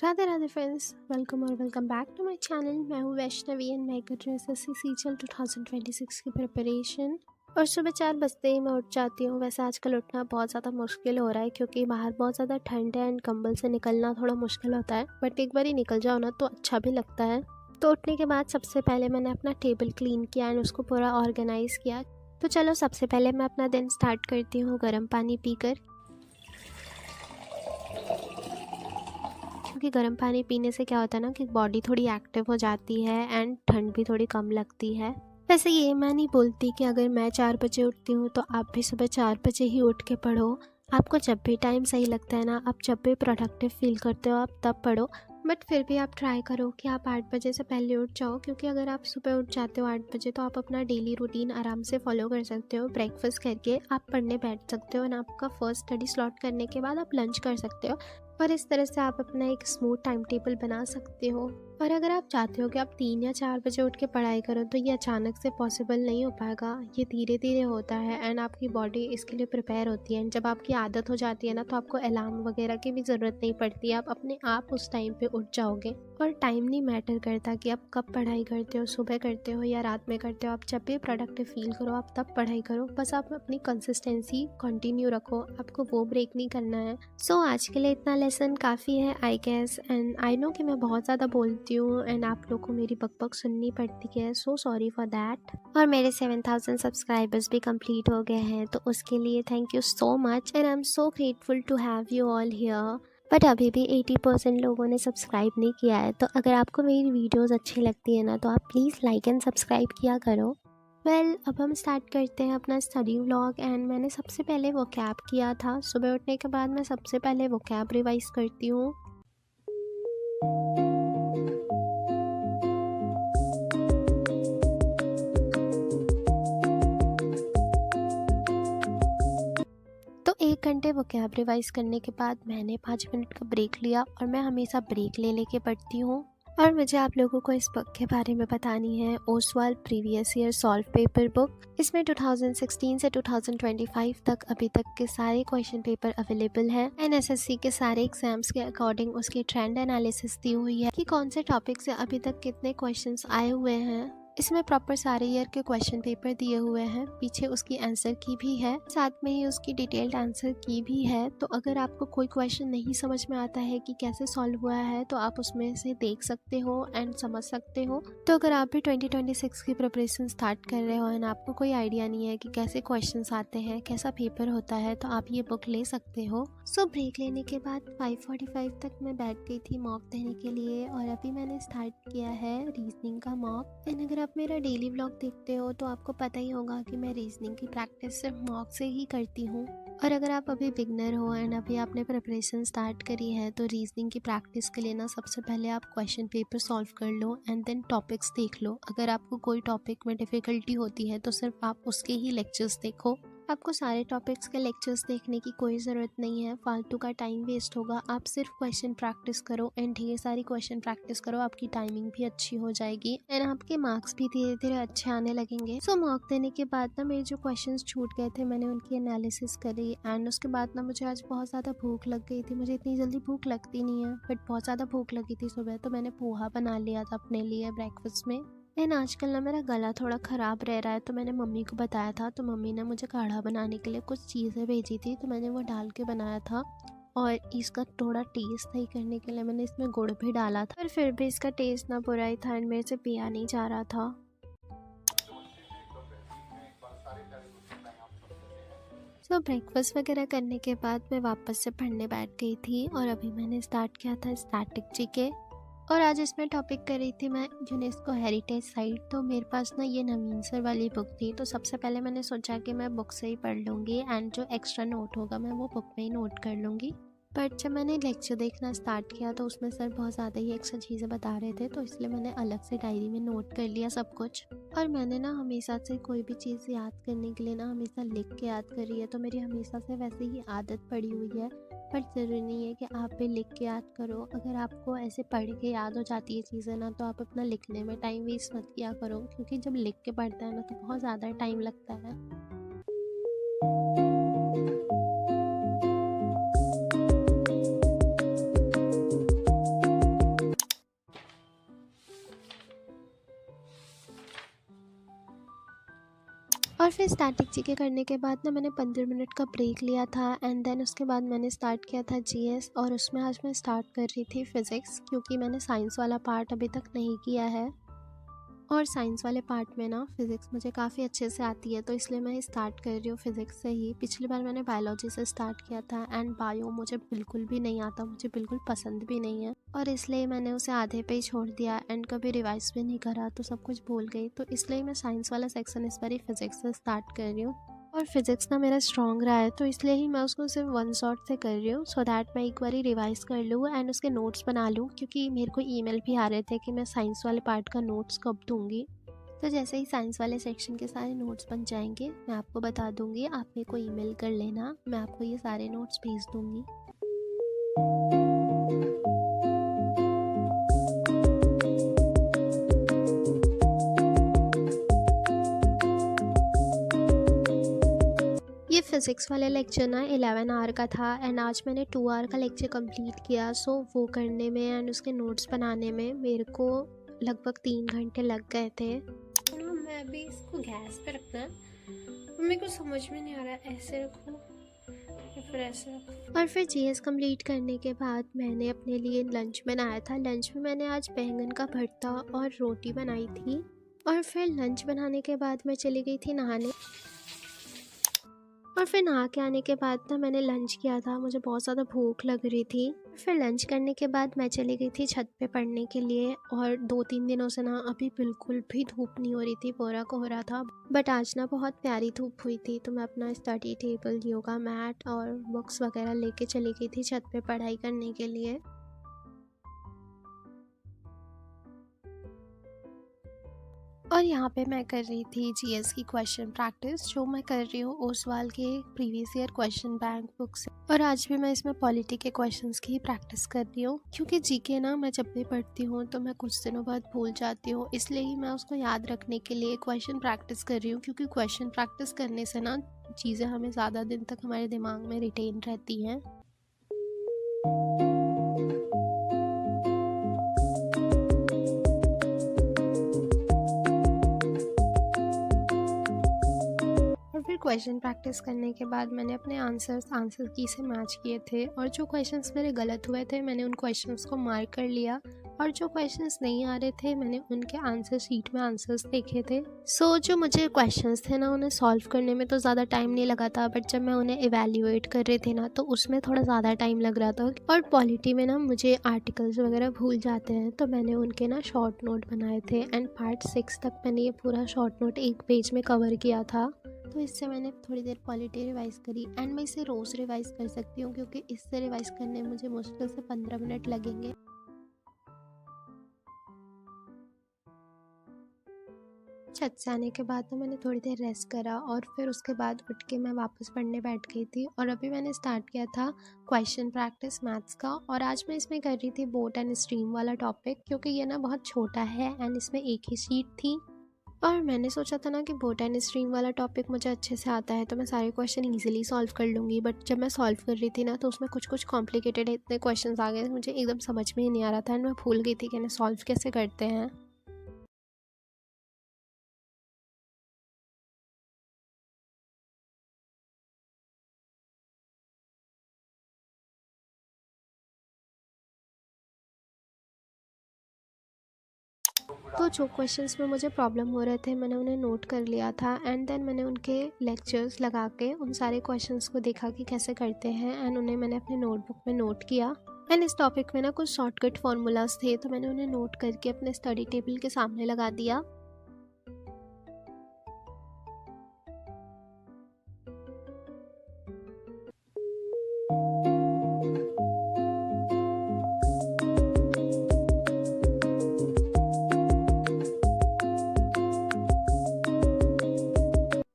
Radhe Radhe friends, welcome back to my channel. मैं हूँ Vaishnavi and मैं कर रही हूँ एसएससी सीजीएल 2026 की प्रिपरेशन। और सुबह 4 बजते ही मैं उठ जाती हूँ। वैसे आजकल उठना बहुत ज़्यादा मुश्किल हो रहा है क्योंकि बाहर बहुत ज़्यादा ठंड है एंड कंबल से निकलना थोड़ा मुश्किल होता है, बट एक बार ही निकल जाओ ना तो अच्छा भी लगता है। तो उठने के बाद सबसे पहले मैंने अपना टेबल क्लीन किया एंड उसको पूरा ऑर्गेनाइज़ किया। तो चलो सबसे पहले मैं अपना दिन स्टार्ट करती हूँ गर्म पानी पीकर, क्योंकि गर्म पानी पीने से क्या होता है ना कि बॉडी थोड़ी एक्टिव हो जाती है एंड ठंड भी थोड़ी कम लगती है। वैसे ये मैं नहीं बोलती कि अगर मैं 4 बजे उठती हूँ तो आप भी सुबह 4 बजे ही उठ के पढ़ो। आपको जब भी टाइम सही लगता है ना, आप जब भी प्रोडक्टिव फील करते हो आप तब पढ़ो, बट फिर भी आप ट्राई करो कि आप 8 बजे से पहले उठ जाओ, क्योंकि अगर आप सुबह उठ जाते हो 8 बजे तो आप अपना डेली रूटीन आराम से फॉलो कर सकते हो। ब्रेकफास्ट करके आप पढ़ने बैठ सकते हो एंड आपका फर्स्ट स्टडी स्लॉट करने के बाद आप लंच कर सकते हो और इस तरह से आप अपना एक स्मूथ टाइम टेबल बना सकते हो। और अगर आप चाहते हो कि आप 3 या 4 बजे उठ के पढ़ाई करो तो ये अचानक से पॉसिबल नहीं हो पाएगा, ये धीरे धीरे होता है एंड आपकी बॉडी इसके लिए प्रिपेयर होती है। एंड जब आपकी आदत हो जाती है ना तो आपको अलार्म वगैरह की भी ज़रूरत नहीं पड़ती, आप अपने आप उस टाइम पे उठ जाओगे। और टाइम नहीं मैटर करता कि आप कब पढ़ाई करते हो, सुबह करते हो या रात में करते हो, आप जब भी प्रोडक्टिव फील करो आप तब पढ़ाई करो। बस आप अपनी कंसिस्टेंसी कंटिन्यू रखो, आपको वो ब्रेक नहीं करना है। सो आज के लिए इतना लेसन काफ़ी है I guess, and I know कि मैं बहुत ज़्यादा बोलती हूँ एंड आप लोग को मेरी बकबक सुननी पड़ती है, सो सॉरी फॉर दैट। और मेरे 7000 सब्सक्राइबर्स भी कंप्लीट हो गए हैं तो उसके लिए thank you so much and I am so grateful to have you all here. But अभी भी 80% लोगों ने सब्सक्राइब नहीं किया है, तो अगर आपको मेरी वीडियोस अच्छी लगती है ना तो आप प्लीज़ लाइक एंड सब्सक्राइब किया करो। अब हम स्टार्ट करते हैं अपना स्टडी व्लॉग। एंड मैंने सबसे पहले वोकैब किया था। सुबह उठने के बाद मैं सबसे पहले वोकैब रिवाइज करती हूँ। तो 1 घंटे वोकैब रिवाइज करने के बाद मैंने 5 मिनट का ब्रेक लिया और मैं हमेशा ब्रेक ले लेके पढ़ती हूँ। और मुझे आप लोगों को इस बुक के बारे में बतानी है, Oswal previous year solve paper book. इसमें 2016 से 2025 तक अभी तक के सारे क्वेश्चन पेपर अवेलेबल है एंड एसएससी के सारे एग्जाम्स के अकॉर्डिंग उसकी ट्रेंड एनालिसिस दी हुई है कि कौन से टॉपिक से अभी तक कितने क्वेश्चंस आए हुए हैं। इसमें प्रॉपर सारे ईयर के क्वेश्चन पेपर दिए हुए हैं, पीछे उसकी आंसर की भी है, साथ में ही उसकी डिटेल्ड आंसर की भी है। तो अगर आपको कोई क्वेश्चन नहीं समझ में आता है कि कैसे सॉल्व हुआ है तो आप उसमें से देख सकते हो एंड समझ सकते हो। तो अगर आप भी 2026 की प्रिपरेशन स्टार्ट कर रहे हो एंड आपको कोई आइडिया नहीं है कि कैसे क्वेश्चंस आते हैं, कैसा पेपर होता है, तो आप ये बुक ले सकते हो। सो ब्रेक लेने के बाद 5:45 तक मैं बैठ गई थी मॉक देने के लिए और अभी मैंने स्टार्ट किया है रीजनिंग का मॉक। एंड अगर आप मेरा डेली व्लॉग देखते हो तो आपको पता ही होगा कि मैं रीजनिंग की प्रैक्टिस सिर्फ मॉक से ही करती हूँ। और अगर आप अभी बिगनर हो एंड अभी आपने प्रिपरेशन स्टार्ट करी है तो रीजनिंग की प्रैक्टिस के लिए ना सबसे पहले आप क्वेश्चन पेपर सॉल्व कर लो एंड देन टॉपिक्स देख लो। अगर आपको कोई टॉपिक में डिफ़िकल्टी होती है तो सिर्फ आप उसके ही लेक्चर्स देखो। आपको सारे टॉपिक्स के लेक्चर्स देखने की कोई ज़रूरत नहीं है, फालतू का टाइम वेस्ट होगा। आप सिर्फ क्वेश्चन प्रैक्टिस करो एंड ढेर सारी क्वेश्चन प्रैक्टिस करो, आपकी टाइमिंग भी अच्छी हो जाएगी एंड आपके मार्क्स भी धीरे धीरे अच्छे आने लगेंगे। सो मॉक देने के बाद ना मेरे जो क्वेश्चंस छूट गए थे मैंने उनकी एनालिसिस करी एंड उसके बाद ना मुझे आज बहुत ज़्यादा भूख लग गई थी। मुझे इतनी जल्दी भूख लगती नहीं है बट बहुत ज़्यादा भूख लगी थी सुबह, तो मैंने पोहा बना लिया था अपने लिए ब्रेकफास्ट में। एंड आजकल ना मेरा गला थोड़ा ख़राब रह रहा है तो मैंने मम्मी को बताया था, तो मम्मी ने मुझे काढ़ा बनाने के लिए कुछ चीज़ें भेजी थी तो मैंने वो डाल के बनाया था। और इसका थोड़ा टेस्ट सही करने के लिए मैंने इसमें गुड़ भी डाला था, पर फिर भी इसका टेस्ट ना बुरा ही था एंड मेरे से पिया नहीं जा रहा था। सो ब्रेकफास्ट वगैरह करने के बाद मैं वापस से पढ़ने बैठ गई थी और अभी मैंने स्टार्ट किया था स्टैटिक जीके। और आज इसमें टॉपिक कर रही थी मैं यूनेस्को हेरिटेज साइट। तो मेरे पास ना ये नवीन सर वाली बुक थी तो सबसे पहले मैंने सोचा कि मैं बुक से ही पढ़ लूँगी एंड जो एक्स्ट्रा नोट होगा मैं वो बुक में ही नोट कर लूँगी। बट जब मैंने लेक्चर देखना स्टार्ट किया तो उसमें सर बहुत ज़्यादा ही एक्स्ट्रा चीज़ें बता रहे थे, तो इसलिए मैंने अलग से डायरी में नोट कर लिया सब कुछ। और मैंने ना हमेशा से कोई भी चीज़ याद करने के लिए ना हमेशा लिख के याद करी है, तो मेरी हमेशा से वैसे ही आदत पड़ी हुई है। बट ज़रूरी नहीं है कि आप भी लिख के याद करो। अगर आपको ऐसे पढ़ के याद हो जाती है चीज़ें ना तो आप अपना लिखने में टाइम वेस्ट मत किया करो, क्योंकि जब लिख के पढ़ता है ना तो बहुत ज़्यादा टाइम लगता है। और फिर स्टैटिक जीके करने के बाद ना मैंने 15 मिनट का ब्रेक लिया था एंड देन उसके बाद मैंने स्टार्ट किया था जीएस। और उसमें आज मैं स्टार्ट कर रही थी फ़िज़िक्स, क्योंकि मैंने साइंस वाला पार्ट अभी तक नहीं किया है। और साइंस वाले पार्ट में ना फ़िज़िक्स मुझे काफ़ी अच्छे से आती है, तो इसलिए मैं स्टार्ट कर रही हूँ फ़िज़िक्स से ही। पिछली बार मैंने बायोलॉजी से स्टार्ट किया था एंड बायो मुझे बिल्कुल भी नहीं आता, मुझे बिल्कुल पसंद भी नहीं है, और इसलिए मैंने उसे आधे पे ही छोड़ दिया एंड कभी रिवाइज भी नहीं करा, तो सब कुछ भूल गई। तो इसलिए मैं साइंस वाला सेक्शन इस बार ही फ़िज़िक्स से स्टार्ट कर रही हूँ। और फिज़िक्स ना मेरा स्ट्रॉन्ग रहा है, तो इसलिए ही मैं उसको सिर्फ वन शॉट से कर रही हूँ, सो दैट मैं एक बार ही रिवाइज़ कर लूँ एंड उसके नोट्स बना लूँ, क्योंकि मेरे को ईमेल भी आ रहे थे कि मैं साइंस वाले पार्ट का नोट्स कब दूँगी। तो जैसे ही साइंस वाले सेक्शन के सारे नोट्स बन जाएंगे मैं आपको बता दूंगी, आप मेरे को ईमेल कर लेना, मैं आपको ये सारे नोट्स भेज दूंगी। ये फिज़िक्स वाले लेक्चर ना 11 आवर का था एंड आज मैंने 2 आवर का लेक्चर कंप्लीट किया। सो वो करने में एंड उसके नोट्स बनाने में मेरे को लगभग 3 घंटे लग गए थे। मैं अभी इसको गैस पे रखना है, मेरे को समझ में नहीं आ रहा ऐसे रखूँ या फिर ऐसे रखूँ। और फिर जीएस कंप्लीट करने के बाद मैंने अपने लिए लंच बनाया था। लंच में मैंने आज बैंगन का भरता और रोटी बनाई थी। और फिर लंच बनाने के बाद मैं चली गई थी नहाने, और फिर नहा के आने के बाद ना मैंने लंच किया था, मुझे बहुत ज़्यादा भूख लग रही थी। फिर लंच करने के बाद मैं चली गई थी छत पे पढ़ने के लिए। और 2-3 दिनों से ना अभी बिल्कुल भी धूप नहीं हो रही थी, कोहरा कोहरा था, बट आज ना बहुत प्यारी धूप हुई थी। तो मैं अपना स्टडी टेबल, योगा मैट और बुक्स वगैरह लेके चली गई थी छत पे पढ़ाई करने के लिए। और यहाँ पे मैं कर रही थी जीएस की क्वेश्चन प्रैक्टिस, जो मैं कर रही हूँ ओसवाल के previous year question bank book से। और आज भी मैं इसमें पॉलिटी के क्वेश्चंस की प्रैक्टिस कर रही हूँ, क्योंकि जीके ना मैं जब भी पढ़ती हूँ तो मैं कुछ दिनों बाद भूल जाती हूँ, इसलिए ही मैं उसको याद रखने के लिए क्वेश्चन प्रैक्टिस कर रही हूँ। क्योंकि क्वेश्चन प्रैक्टिस करने से ना चीज़ें हमें ज़्यादा दिन तक हमारे दिमाग में रिटेन रहती हैं। और फिर क्वेश्चन प्रैक्टिस करने के बाद मैंने अपने आंसर की से मैच किए थे, और जो क्वेश्चंस मेरे गलत हुए थे मैंने उन क्वेश्चंस को मार्क कर लिया, और जो क्वेश्चंस नहीं आ रहे थे मैंने उनके आंसर शीट में आंसर्स देखे थे। सो जो मुझे क्वेश्चंस थे ना उन्हें सॉल्व करने में तो ज़्यादा टाइम नहीं लगा था, बट जब मैं उन्हें इवेल्युएट कर रही थी ना तो उसमें थोड़ा ज़्यादा टाइम लग रहा था। और पॉलिटी में ना मुझे आर्टिकल्स वगैरह भूल जाते हैं, तो मैंने उनके ना शॉर्ट नोट बनाए थे एंड पार्ट 6 तक मैंने ये पूरा शॉर्ट नोट एक पेज में कवर किया था। तो इससे मैंने थोड़ी देर पॉलिटी रिवाइज़ करी एंड मैं इसे रोज़ रिवाइज़ कर सकती हूँ, क्योंकि इससे रिवाइज़ करने में मुझे मुश्किल से 15 मिनट लगेंगे। छत से आने के बाद तो मैंने थोड़ी देर रेस्ट करा और फिर उसके बाद उठ के मैं वापस पढ़ने बैठ गई थी। और अभी मैंने स्टार्ट किया था क्वेश्चन प्रैक्टिस मैथ्स का, और आज मैं इसमें कर रही थी बोट एंड स्ट्रीम वाला टॉपिक, क्योंकि ये ना बहुत छोटा है एंड इसमें एक ही शीट थी। और मैंने सोचा था ना कि बोट एंड स्ट्रीम वाला टॉपिक मुझे अच्छे से आता है तो मैं सारे क्वेश्चन इजीली सॉल्व कर लूँगी, बट जब मैं सॉल्व कर रही थी ना तो उसमें कुछ कुछ कॉम्प्लिकेटेड इतने क्वेश्चंस आ गए, मुझे एकदम समझ में ही नहीं आ रहा था एंड मैं भूल गई थी कि इन्हें सॉल्व कैसे करते हैं। तो जो क्वेश्चंस में मुझे प्रॉब्लम हो रहे थे मैंने उन्हें नोट कर लिया था एंड देन मैंने उनके लेक्चर्स लगा के उन सारे क्वेश्चंस को देखा कि कैसे करते हैं एंड उन्हें मैंने अपने नोटबुक में नोट किया। एंड इस टॉपिक में ना कुछ शॉर्टकट फार्मूलाज थे, तो मैंने उन्हें नोट करके अपने स्टडी टेबल के सामने लगा दिया।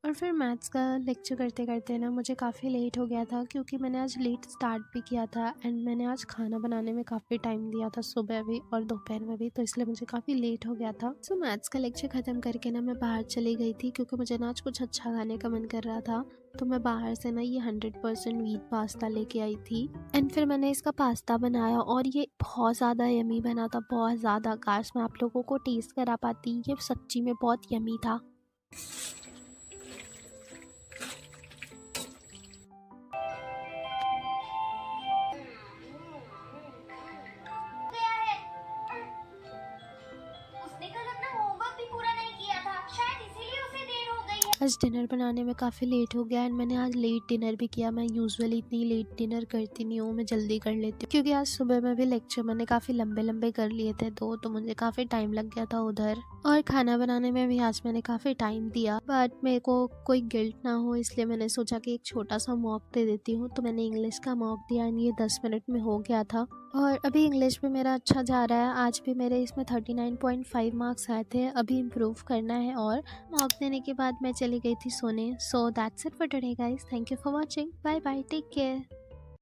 और फिर मैथ्स का लेक्चर करते करते ना मुझे काफ़ी लेट हो गया था, क्योंकि मैंने आज लेट स्टार्ट भी किया था एंड मैंने आज खाना बनाने में काफ़ी टाइम दिया था, सुबह भी और दोपहर में भी, तो इसलिए मुझे काफ़ी लेट हो गया था। सो मैथ्स का लेक्चर ख़त्म करके ना मैं बाहर चली गई थी, क्योंकि मुझे ना आज कुछ अच्छा खाने का मन कर रहा था। तो मैं बाहर से ना ये 100% व्हीट पास्ता लेके आई थी एंड फिर मैंने इसका पास्ता बनाया और ये बहुत ज़्यादा यमी बना था, बहुत ज़्यादा। काश मैं आप लोगों को टेस्ट करा पाती, ये सच्ची में बहुत यमी था। आज डिनर बनाने में काफ़ी लेट हो गया एंड मैंने आज लेट डिनर भी किया। मैं यूजुअली इतनी लेट डिनर करती नहीं हूँ, मैं जल्दी कर लेती हूँ क्योंकि आज सुबह में भी लेक्चर मैंने काफ़ी लंबे लंबे कर लिए थे तो मुझे काफ़ी टाइम लग गया था उधर। और खाना बनाने में भी आज मैंने काफ़ी टाइम दिया, बट मेरे को कोई गिल्ट ना हो इसलिए मैंने सोचा कि एक छोटा सा मॉक दे देती हूँ। तो मैंने इंग्लिश का मॉक दिया एंड ये 10 मिनट में हो गया था और अभी इंग्लिश भी मेरा अच्छा जा रहा है। आज भी मेरे इसमें 39.5 मार्क्स आए थे, अभी इम्प्रूव करना है। और मॉक देने के बाद मैं चली गई थी सोने। So that's it for today guys, thank you for watching, bye bye, take care.